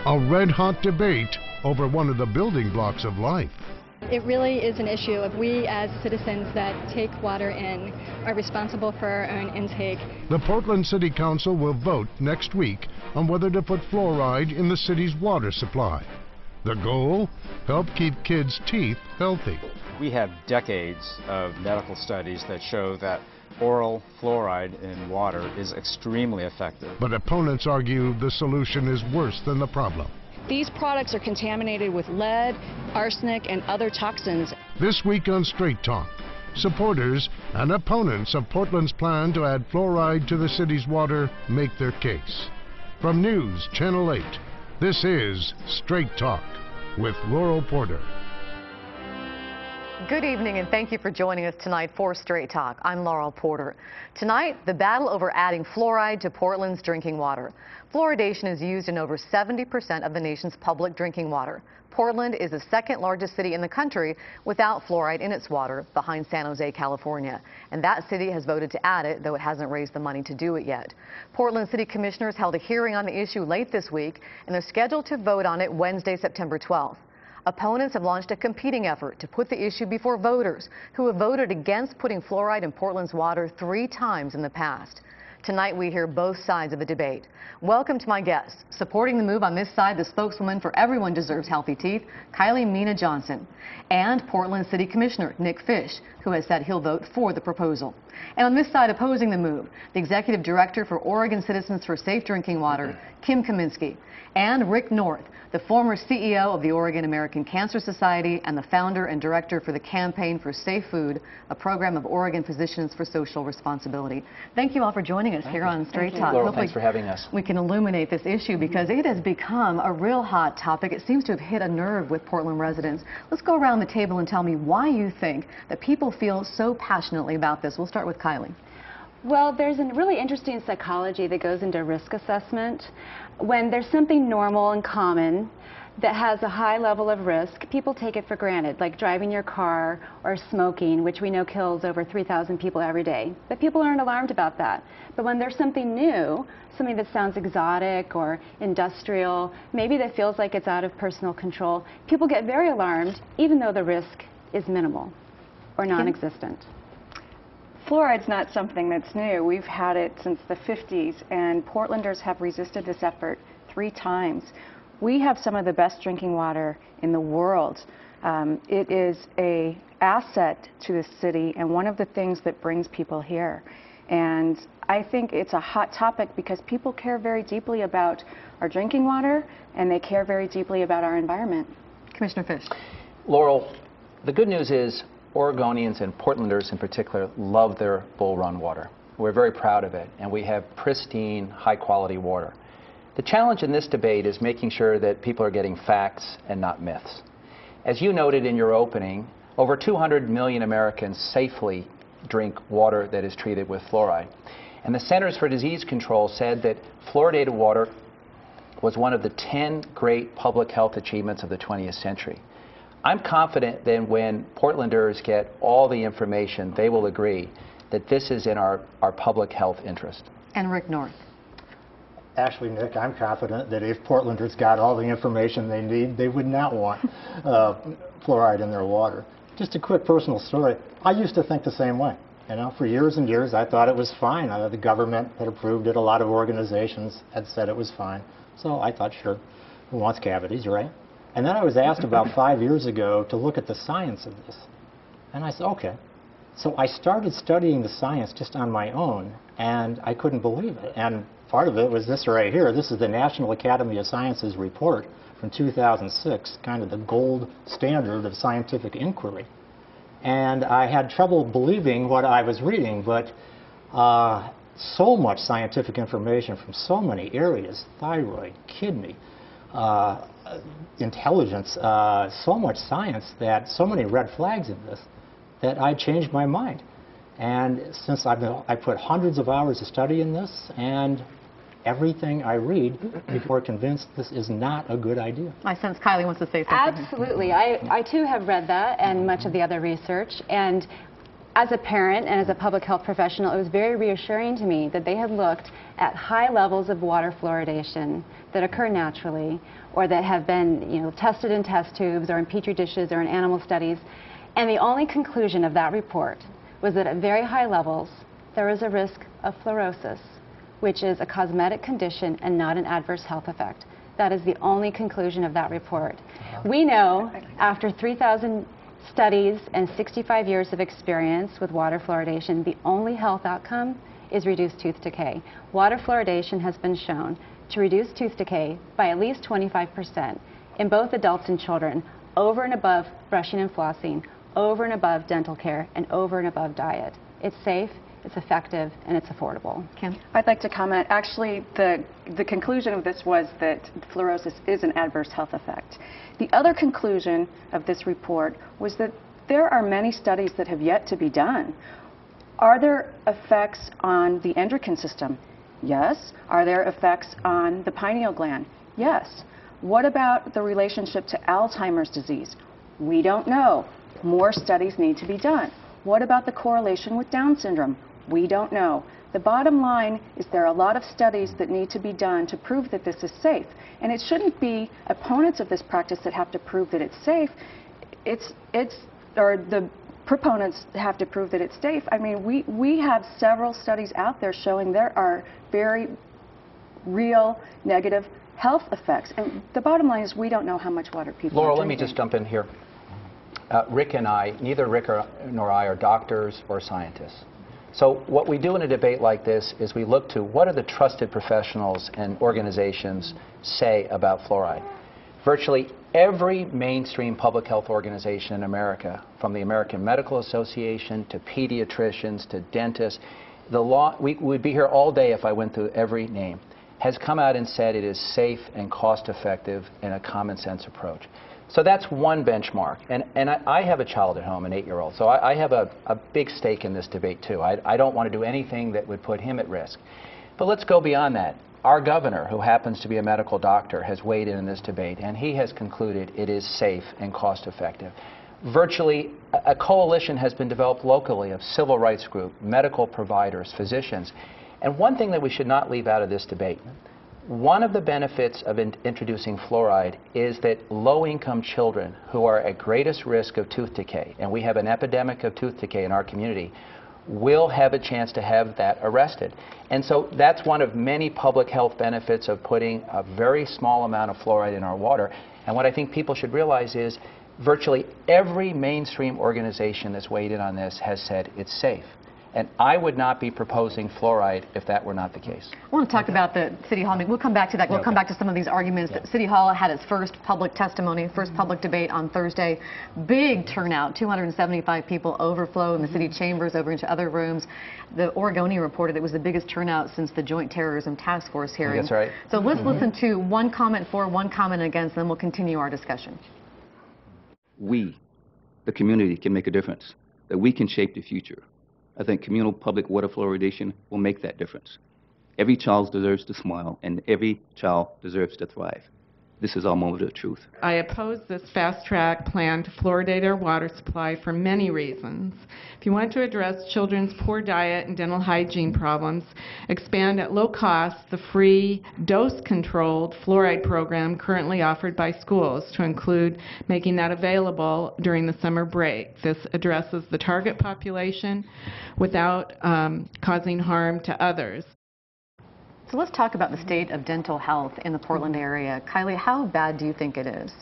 A red-hot debate over one of the building blocks of life. It really is an issue of we as citizens that take water in are responsible for our own intake. The Portland City Council will vote next week on whether to put fluoride in the city's water supply. The goal? Help keep kids' teeth healthy. We have decades of medical studies that show that oral fluoride in water is extremely effective. But opponents argue the solution is worse than the problem. These products are contaminated with lead, arsenic, and other toxins. This week on Straight Talk, supporters and opponents of Portland's plan to add fluoride to the city's water make their case. From News Channel 8, this is Straight Talk with Laurel Porter. Good evening and thank you for joining us tonight for Straight Talk. I'm Laurel Porter. Tonight, the battle over adding fluoride to Portland's drinking water. Fluoridation is used in over 70% of the nation's public drinking water. Portland is the second largest city in the country without fluoride in its water, behind San Jose, California. And that city has voted to add it, though it hasn't raised the money to do it yet. Portland City Commissioners held a hearing on the issue late this week, and they're scheduled to vote on it Wednesday, September 12th. Opponents have launched a competing effort to put the issue before voters who have voted against putting fluoride in Portland's water 3 times in the past. Tonight we hear both sides of the debate. Welcome to my guests. Supporting the move on this side, the spokeswoman for Everyone Deserves Healthy Teeth, Kylie Mina Johnson, and Portland City Commissioner Nick Fish, who has said he'll vote for the proposal. And on this side opposing the move, the Executive Director for Oregon Citizens for Safe Drinking Water, Kim Kaminsky, and Rick North, the former CEO of the Oregon American Cancer Society and the founder and director for the Campaign for Safe Food, a program of Oregon Physicians for Social Responsibility. Thank you all for joining us here on Straight Talk. Laurel, thanks for having us. We can illuminate this issue because it has become a real hot topic. It seems to have hit a nerve with Portland residents. Let's go around the table and tell me why you think that people feel so passionately about this. We'll start with Kylie. Well, there's a really interesting psychology that goes into risk assessment. When there's something normal and common that has a high level of risk, people take it for granted, like driving your car or smoking, which we know kills over 3,000 people every day. But people aren't alarmed about that. But when there's something new, something that sounds exotic or industrial, maybe that feels like it's out of personal control, people get very alarmed, even though the risk is minimal or non-existent. Fluoride's not something that's new. We've had it since the 50s, and Portlanders have resisted this effort 3 times. We have some of the best drinking water in the world. It is an asset to the city and one of the things that brings people here. And I think it's a hot topic because people care very deeply about our drinking water and they care very deeply about our environment. Commissioner Fish. Laurel, the good news is Oregonians and Portlanders in particular love their Bull Run water. We're very proud of it, and we have pristine, high-quality water. The challenge in this debate is making sure that people are getting facts and not myths. As you noted in your opening, over 200 million Americans safely drink water that is treated with fluoride. And the Centers for Disease Control said that fluoridated water was one of the 10 great public health achievements of the 20th century. I'm confident that when Portlanders get all the information, they will agree that this is in our public health interest. And Rick North. Actually, Nick, I'm confident that if Portlanders got all the information they need, they would not want fluoride in their water. Just a quick personal story. I used to think the same way. You know, for years and years, I thought it was fine. The government had approved it. A lot of organizations had said it was fine. So I thought, sure, who wants cavities, right? And then I was asked about 5 years ago to look at the science of this. And I said, okay. So I started studying the science just on my own, and I couldn't believe it. And part of it was this right here. This is the National Academy of Sciences report from 2006, kind of the gold standard of scientific inquiry. And I had trouble believing what I was reading, but so much scientific information from so many areas, thyroid, kidney, intelligence, so much science, that so many red flags in this, that I changed my mind. And since I put hundreds of hours of study in this, and everything I read before convinced this is not a good idea. I sense Kylie wants to say something. Absolutely. I too have read that and much of the other research, and As a parent and as a public health professional, it was very reassuring to me that they had looked at high levels of water fluoridation that occur naturally or that have been tested in test tubes or in petri dishes or in animal studies. And the only conclusion of that report was that at very high levels, there is a risk of fluorosis, which is a cosmetic condition and not an adverse health effect. That is the only conclusion of that report. We know after 3,000 studies and 65 years of experience with water fluoridation, the only health outcome is reduced tooth decay. Water fluoridation has been shown to reduce tooth decay by at least 25% in both adults and children, over and above brushing and flossing, over and above dental care, and over and above diet. It's safe, it's effective, and it's affordable. Kim? I'd like to comment. Actually, the conclusion of this was that fluorosis is an adverse health effect. The other conclusion of this report was that there are many studies that have yet to be done. Are there effects on the endocrine system? Yes. Are there effects on the pineal gland? Yes. What about the relationship to Alzheimer's disease? We don't know. More studies need to be done. What about the correlation with Down syndrome? We don't know. The bottom line is there are a lot of studies that need to be done to prove that this is safe. And it shouldn't be opponents of this practice that have to prove that it's safe. Or the proponents have to prove that it's safe. I mean, we have several studies out there showing there are very real negative health effects. And the bottom line is we don't know how much water people Laurel, are let me drinking. just jump in here. Rick and I, neither Rick nor I are doctors or scientists. So what we do in a debate like this is we look to what do the trusted professionals and organizations say about fluoride. Virtually every mainstream public health organization in America, from the American Medical Association to pediatricians to dentists, we'd be here all day if I went through every name, has come out and said it is safe and cost effective and a common sense approach. So that's one benchmark. And I have a child at home, an 8-year-old, so I have a big stake in this debate too. I don't want to do anything that would put him at risk. But let's go beyond that. Our governor, who happens to be a medical doctor, has weighed in this debate, and he has concluded it is safe and cost effective. Virtually a coalition has been developed locally of civil rights groups, medical providers, physicians. And one thing that we should not leave out of this debate, one of the benefits of introducing fluoride is that low-income children who are at greatest risk of tooth decay, and we have an epidemic of tooth decay in our community, will have a chance to have that arrested. And so that's one of many public health benefits of putting a very small amount of fluoride in our water. And what I think people should realize is virtually every mainstream organization that's weighed in on this has said it's safe. And I would not be proposing fluoride if that were not the case. I want to talk about the City Hall. I mean, we'll come back to that. We'll come back to some of these arguments. Yeah. City Hall had its first public testimony, first public debate on Thursday. Big turnout, 275 people overflow in the city chambers over into other rooms. The Oregonian reported it was the biggest turnout since the Joint Terrorism Task Force hearing. That's right. So let's listen to one comment for, one comment against, and then we'll continue our discussion. We, the community, can make a difference, that we can shape the future. I think communal public water fluoridation will make that difference. Every child deserves to smile, and every child deserves to thrive. This is our moment of truth. I oppose this fast-track plan to fluoridate our water supply for many reasons. If you want to address children's poor diet and dental hygiene problems, expand at low cost the free dose-controlled fluoride program currently offered by schools to include making that available during the summer break. This addresses the target population without causing harm to others. So let's talk about the state of dental health in the Portland area. Kylie, how bad do you think it is?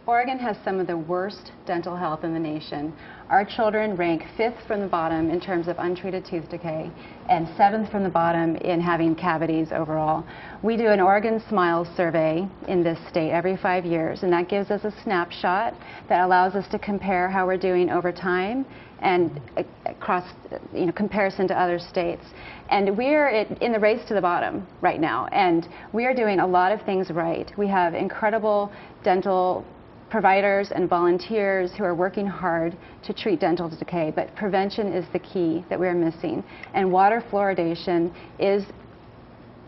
Oregon has some of the worst dental health in the nation. Our children rank 5th from the bottom in terms of untreated tooth decay and 7th from the bottom in having cavities overall. We do an Oregon Smiles survey in this state every 5 years, and that gives us a snapshot that allows us to compare how we're doing over time and across comparison to other states. And we're in the race to the bottom right now, and we are doing a lot of things right. We have incredible dental providers and volunteers who are working hard to treat dental decay, but prevention is the key that we're missing. And water fluoridation is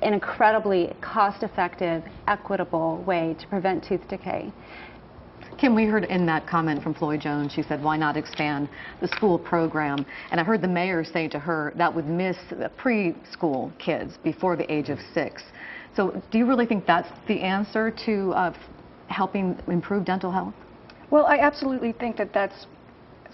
an incredibly cost-effective, equitable way to prevent tooth decay. Kim, we heard in that comment from Floyd Jones, she said, why not expand the school program? And I heard the mayor say to her that would miss the preschool kids before the age of 6. So do you really think that's the answer to helping improve dental health? Well, I absolutely think that that's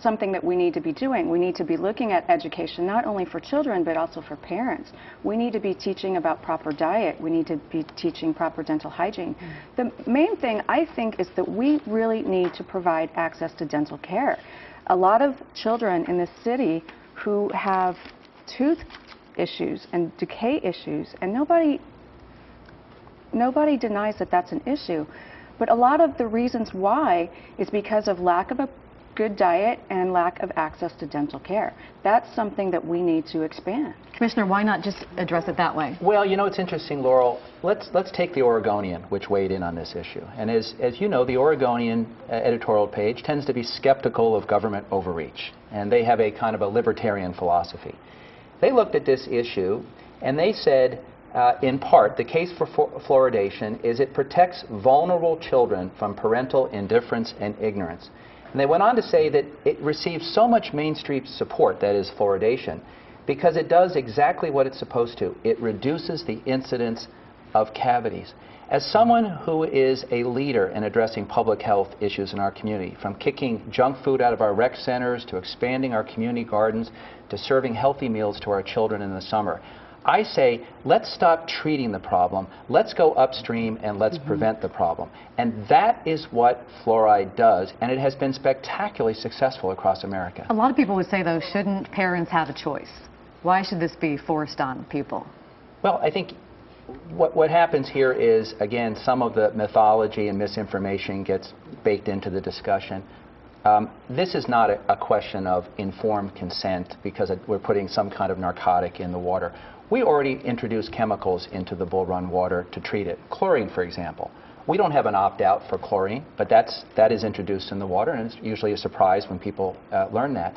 something that we need to be doing. We need to be looking at education not only for children but also for parents. We need to be teaching about proper diet. We need to be teaching proper dental hygiene. The main thing I think is that we really need to provide access to dental care. A lot of children in this city who have tooth issues and decay issues, and nobody denies that that's an issue, but a lot of the reasons why is because of lack of a good diet and lack of access to dental care. That's something that we need to expand. Commissioner, why not just address it that way? Well, you know, it's interesting, Laurel. Let's take the Oregonian, which weighed in on this issue. And as you know, the Oregonian editorial page tends to be skeptical of government overreach. And they have a kind of a libertarian philosophy. They looked at this issue and they said, in part, the case for fluoridation is it protects vulnerable children from parental indifference and ignorance. And they went on to say that it receives so much mainstream support, that is fluoridation, because it does exactly what it's supposed to. It reduces the incidence of cavities. As someone who is a leader in addressing public health issues in our community, from kicking junk food out of our rec centers to expanding our community gardens to serving healthy meals to our children in the summer, I say, let's stop treating the problem, let's go upstream and let's prevent the problem. And that is what fluoride does, and it has been spectacularly successful across America. A lot of people would say, though, shouldn't parents have a choice? Why should this be forced on people? Well, I think what happens here is, again, some of the mythology and misinformation gets baked into the discussion. This is not a question of informed consent because we're putting some kind of narcotic in the water. We already introduced chemicals into the Bull Run water to treat it. Chlorine, for example. We don't have an opt-out for chlorine, but that is introduced in the water, and it's usually a surprise when people learn that.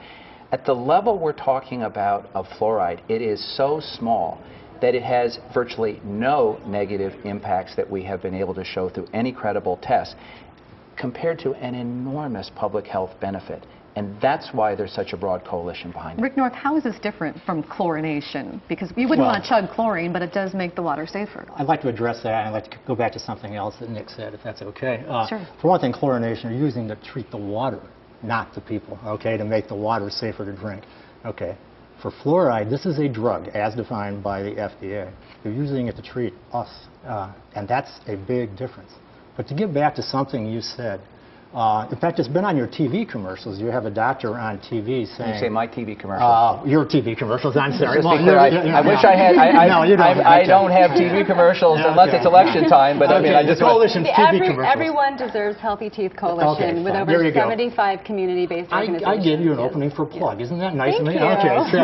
At the level we're talking about of fluoride, it is so small that it has virtually no negative impacts that we have been able to show through any credible test, compared to an enormous public health benefit. And that's why there's such a broad coalition behind it. Rick North, how is this different from chlorination? Because you wouldn't want to chug chlorine, but it does make the water safer. I'd like to address that, and I'd like to go back to something else that Nick said, if that's okay. Sure. For one thing, chlorination, you're using to treat the water, not the people, okay, to make the water safer to drink. Okay. For fluoride, this is a drug, as defined by the FDA. You're using it to treat us, and that's a big difference. But to get back to something you said, in fact, it's been on your TV commercials. You have a doctor on TV saying... You say my TV commercials. Your TV commercials, I'm sorry. Just be clear, I wish I had... I don't have TV commercials unless it's election time, but I mean, I just... Coalition's TV commercials. Everyone Deserves Healthy Teeth Coalition with over 75 community-based organizations. I gave you an opening for a plug. Isn't that nice of me? Thank you.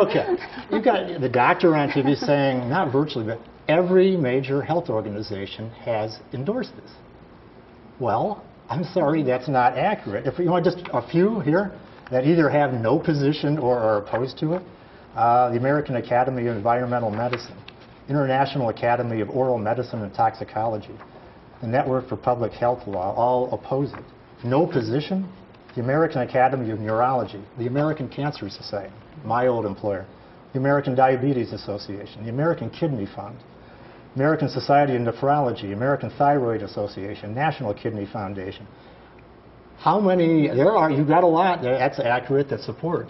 Okay. You've got the doctor on TV saying, not virtually, but every major health organization has endorsed this. Well, I'm sorry, that's not accurate. If you want just a few here that either have no position or are opposed to it, the American Academy of Environmental Medicine, International Academy of Oral Medicine and Toxicology, the Network for Public Health Law, all oppose it. No position, the American Academy of Neurology, the American Cancer Society, my old employer, the American Diabetes Association, the American Kidney Fund, American Society of Nephrology, American Thyroid Association, National Kidney Foundation. How many, there are, you've got a lot that's accurate, that support.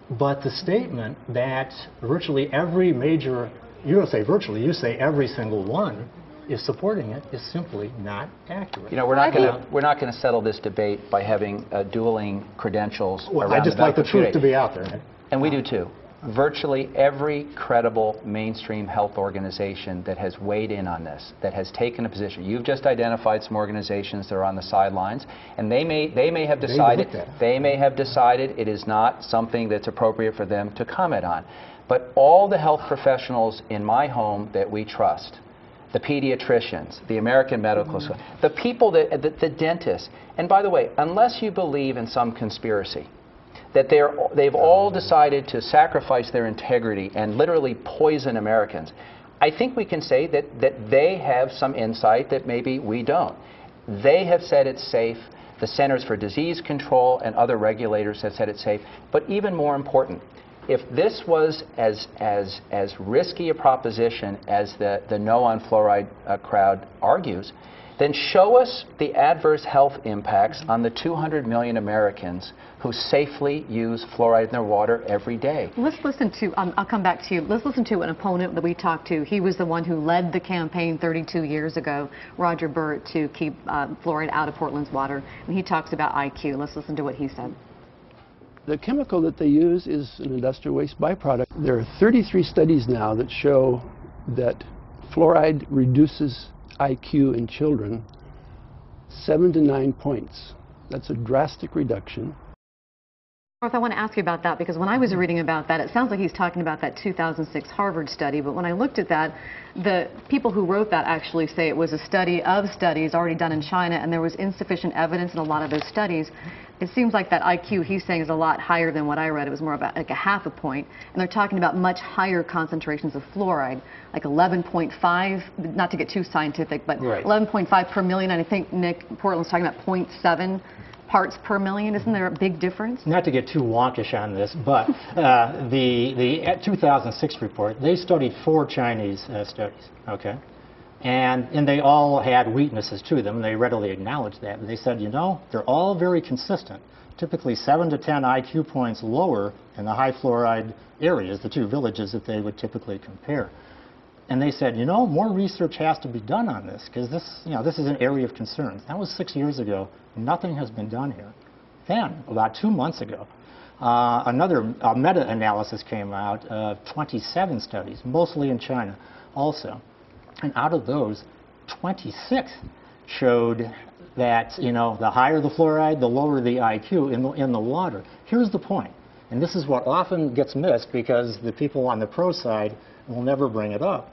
But the statement that virtually every major, you don't say virtually, you say every single one is supporting it is simply not accurate. You know, we're not going to settle this debate by having dueling credentials around I just like the truth to be out there. And we do too. Virtually every credible mainstream health organization that has weighed in on this, that has taken a position. You've just identified some organizations that are on the sidelines, and they may have decided it is not something that's appropriate for them to comment on. But all the health professionals in my home that we trust, the pediatricians, the American Medical School, the people the dentists, and by the way, unless you believe in some conspiracy, that they've all decided to sacrifice their integrity and literally poison Americans, I think we can say that they have some insight that maybe we don't. They have said it's safe. The Centers for Disease Control and other regulators have said it's safe. But even more important, if this was as risky a proposition as the no on fluoride crowd argues, then show us the adverse health impacts on the 200 million Americans who safely use fluoride in their water every day. Let's listen to, I'll come back to you. Let's listen to an opponent that we talked to. He was the one who led the campaign 32 years ago, Roger Burt, to keep fluoride out of Portland's water. And he talks about IQ. Let's listen to what he said. The chemical that they use is an industrial waste byproduct. There are 33 studies now that show that fluoride reduces IQ in children 7 to 9 points. That's a drastic reduction. I want to ask you about that, because when I was reading about that, it sounds like he's talking about that 2006 Harvard study, but when I looked at that, the people who wrote that actually say it was a study of studies already done in China, and there was insufficient evidence in a lot of those studies. It seems like that IQ he's saying is a lot higher than what I read. It was more about like a half a point, and they're talking about much higher concentrations of fluoride, like 11.5, not to get too scientific, but 11.5 per million, and I think, Nick, Portland's talking about 0.7 parts per million. Isn't there a big difference? Not to get too wonkish on this, but the 2006 report, they studied 4 Chinese studies, okay? And they all had weaknesses to them, and they readily acknowledged that. They said, you know, they're all very consistent, typically 7 to 10 IQ points lower in the high fluoride areas, the 2 villages that they would typically compare. And they said, you know, more research has to be done on this, because this, you know, this is an area of concern. That was 6 years ago. Nothing has been done here. Then, about 2 months ago, another meta-analysis came out of 27 studies, mostly in China also. And out of those, 26 showed that, you know, the higher the fluoride, the lower the IQ in the water. Here's the point, and this is what often gets missed because the people on the pro side will never bring it up,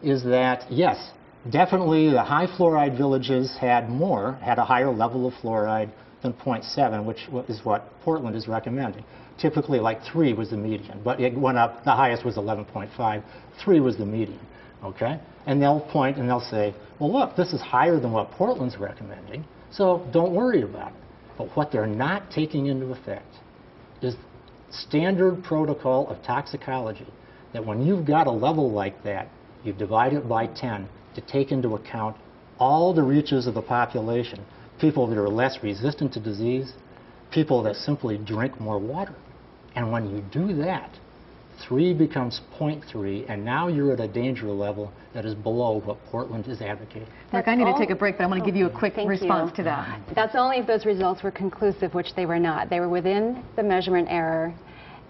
is that, yes, definitely the high fluoride villages had a higher level of fluoride than 0.7, which is what Portland is recommending. Typically, like 3 was the median, but it went up, the highest was 11.5, 3 was the median, okay? And they'll point and they'll say, well, look, this is higher than what Portland's recommending, so don't worry about it. But what they're not taking into effect is standard protocol of toxicology, that when you've got a level like that, you divide it by 10 to take into account all the reaches of the population, people that are less resistant to disease, people that simply drink more water. And when you do that, 3 becomes 0.3, and now you're at a danger level that is below what Portland is advocating. Rick, I need to take a break, but I want to give you a quick response to that. That's only if those results were conclusive, which they were not. They were within the measurement error.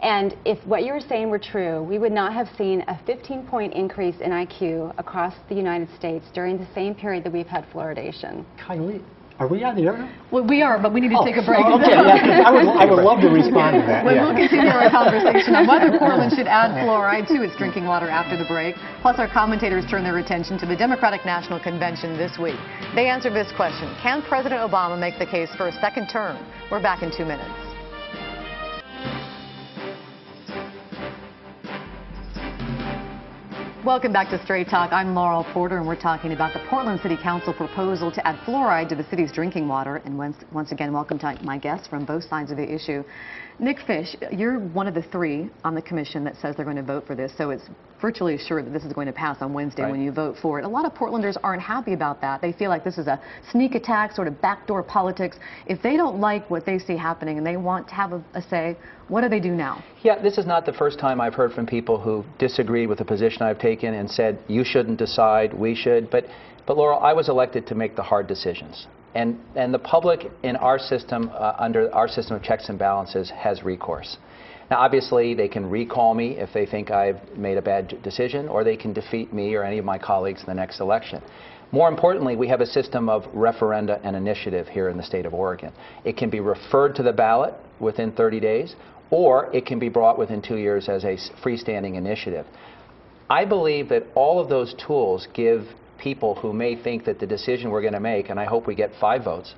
And if what you were saying were true, we would not have seen a 15-point increase in IQ across the United States during the same period that we've had fluoridation. Kylie, are we on the air? Well, we are, but we need to take a break. Okay, yeah, I would love to respond to that. We'll continue our conversation on whether Portland should add fluoride to its drinking water after the break. Plus, our commentators turn their attention to the Democratic National Convention this week. They answer this question: can President Obama make the case for a second term? We're back in 2 minutes. Welcome back to Straight Talk. I'm Laurel Porter, and we're talking about the Portland City Council proposal to add fluoride to the city's drinking water. And once again, welcome to my guests from both sides of the issue. Nick Fish, you're one of the 3 on the commission that says they're going to vote for this, so it's virtually assured that this is going to pass on Wednesday when you vote for it. A lot of Portlanders aren't happy about that. They feel like this is a sneak attack, sort of backdoor politics. If they don't like what they see happening and they want to have a say, what do they do now? Yeah, this is not the first time I've heard from people who disagree with the position I've taken and said, you shouldn't decide, we should. But Laurel, I was elected to make the hard decisions. And the public in our system, under our system of checks and balances, has recourse. Now, obviously, they can recall me if they think I've made a bad decision, or they can defeat me or any of my colleagues in the next election. More importantly, we have a system of referenda and initiative here in the state of Oregon. It can be referred to the ballot within 30 days, or it can be brought within 2 years as a freestanding initiative. I believe that all of those tools give people who may think that the decision we're going to make, and I hope we get 5 votes,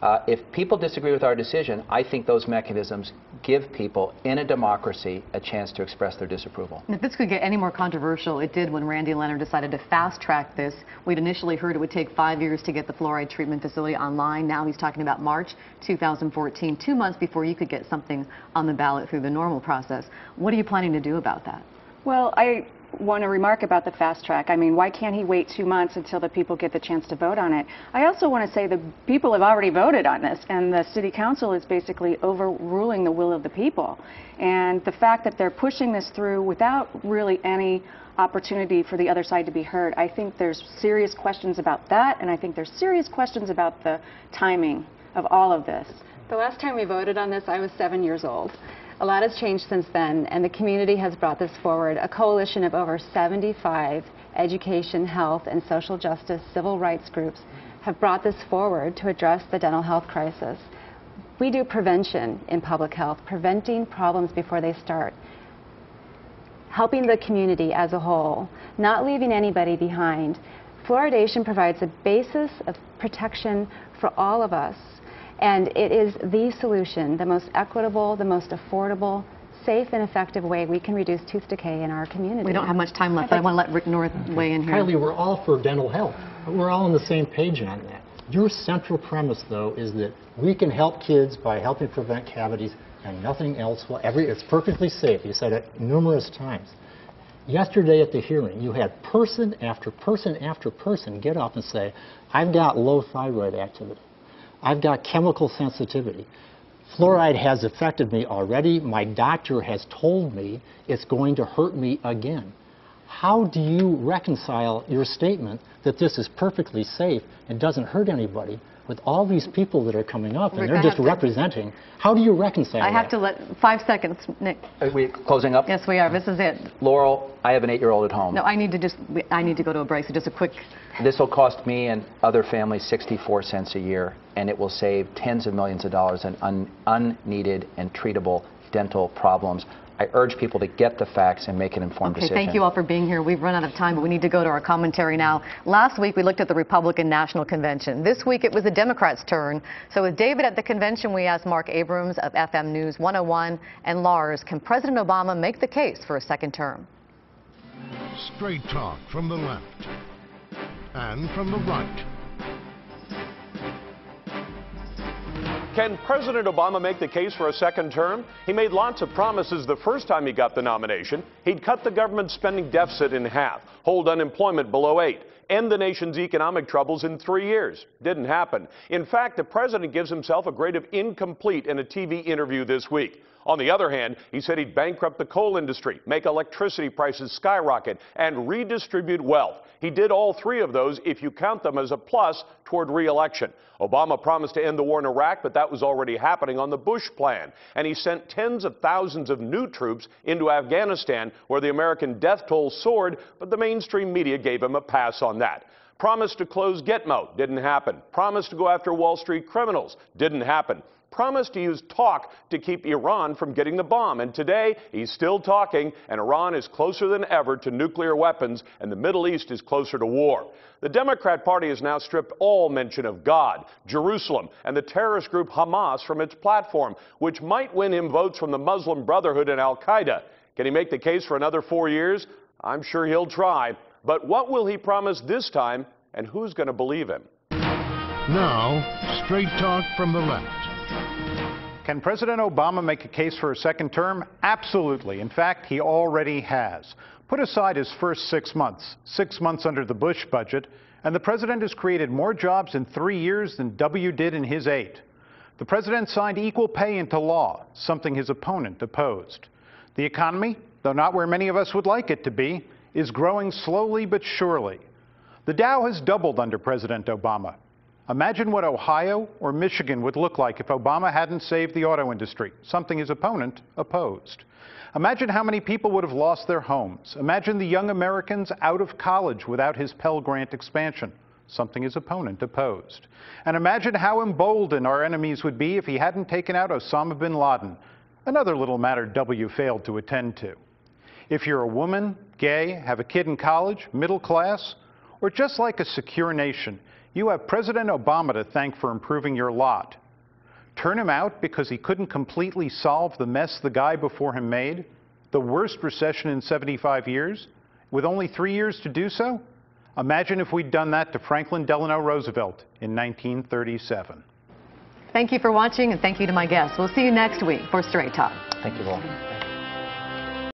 If people disagree with our decision, I think those mechanisms give people in a democracy a chance to express their disapproval. If this could get any more controversial, it did when Randy Leonard decided to fast-track this. We'd initially heard it would take 5 years to get the fluoride treatment facility online. Now he's talking about March 2014, 2 months before you could get something on the ballot through the normal process. What are you planning to do about that? Well, I want to remark about the fast track. I mean, why can't he wait 2 months until the people get the chance to vote on it? I also want to say the people have already voted on this, and the city council is basically overruling the will of the people. And the fact that they're pushing this through without really any opportunity for the other side to be heard, I think there's serious questions about that, and I think there's serious questions about the timing of all of this. The last time we voted on this, I was 7 years old. A lot has changed since then, and the community has brought this forward. A coalition of over 75 education, health, and social justice civil rights groups have brought this forward to address the dental health crisis. We do prevention in public health, preventing problems before they start, helping the community as a whole, not leaving anybody behind. Fluoridation provides a basis of protection for all of us. And it is the solution, the most equitable, the most affordable, safe and effective way we can reduce tooth decay in our community. We don't have much time left, but I want to let Rick North weigh in here. Kylie, we're all for dental health. We're all on the same page on that. Your central premise, though, is that we can help kids by helping prevent cavities and nothing else will it's perfectly safe. You said it numerous times. Yesterday at the hearing, you had person after person after person get up and say, I've got low thyroid activity. I've got chemical sensitivity. Fluoride has affected me already. My doctor has told me it's going to hurt me again. How do you reconcile your statement that this is perfectly safe and doesn't hurt anybody with all these people that are coming up and Rick, they're just representing? How do you reconcile that? I have to let 5 seconds, Nick. Are we closing up? Yes, we are. This is it. Laurel, I have an 8-year-old at home. No, I need to go to a break, so just a quick. This will cost me and other families 64 cents a year, and it will save tens of millions of dollars in unneeded and treatable dental problems. I urge people to get the facts and make an informed decision. Thank you all for being here. We've run out of time, but we need to go to our commentary now. Last week, we looked at the Republican National Convention. This week, it was the Democrats' turn. So with David at the convention, we asked Mark Abrams of FM News 101 and Lars, can President Obama make the case for a second term? Straight talk from the left and from the right. Can President Obama make the case for a second term? He made lots of promises the first time he got the nomination. He'd cut the government spending deficit in half, hold unemployment below 8, end the nation's economic troubles in 3 years. Didn't happen. In fact, the president gives himself a grade of incomplete in a TV interview this week. On the other hand, he said he'd bankrupt the coal industry, make electricity prices skyrocket, and redistribute wealth. He did all three of those if you count them as a plus toward re-election. Obama promised to end the war in Iraq, but that was already happening on the Bush plan. And he sent tens of thousands of new troops into Afghanistan, where the American death toll soared, but the mainstream media gave him a pass on that. Promised to close Gitmo, didn't happen. Promised to go after Wall Street criminals, didn't happen. Promised to use talk to keep Iran from getting the bomb. And today, he's still talking, and Iran is closer than ever to nuclear weapons, and the Middle East is closer to war. The Democrat Party has now stripped all mention of God, Jerusalem, and the terrorist group Hamas from its platform, which might win him votes from the Muslim Brotherhood and Al-Qaeda. Can he make the case for another 4 years? I'm sure he'll try. But what will he promise this time, and who's going to believe him? Now, straight talk from the left. Can President Obama make a case for a second term? Absolutely. In fact, he already has. Put aside his first 6 months, 6 months under the Bush budget, and the president has created more jobs in 3 years than W did in his 8. The president signed equal pay into law, something his opponent opposed. The economy, though not where many of us would like it to be, is growing slowly but surely. The Dow has doubled under President Obama. Imagine what Ohio or Michigan would look like if Obama hadn't saved the auto industry, something his opponent opposed. Imagine how many people would have lost their homes. Imagine the young Americans out of college without his Pell Grant expansion, something his opponent opposed. And imagine how emboldened our enemies would be if he hadn't taken out Osama bin Laden, another little matter W failed to attend to. If you're a woman, gay, have a kid in college, middle class, Or just like a secure nation, you have President Obama to thank for improving your lot. Turn him out because he couldn't completely solve the mess the guy before him made? The worst recession in 75 years? With only 3 years to do so? Imagine if we'd done that to Franklin Delano Roosevelt in 1937. Thank you for watching, and thank you to my guests. We'll see you next week for Straight Talk. Thank you, Laura.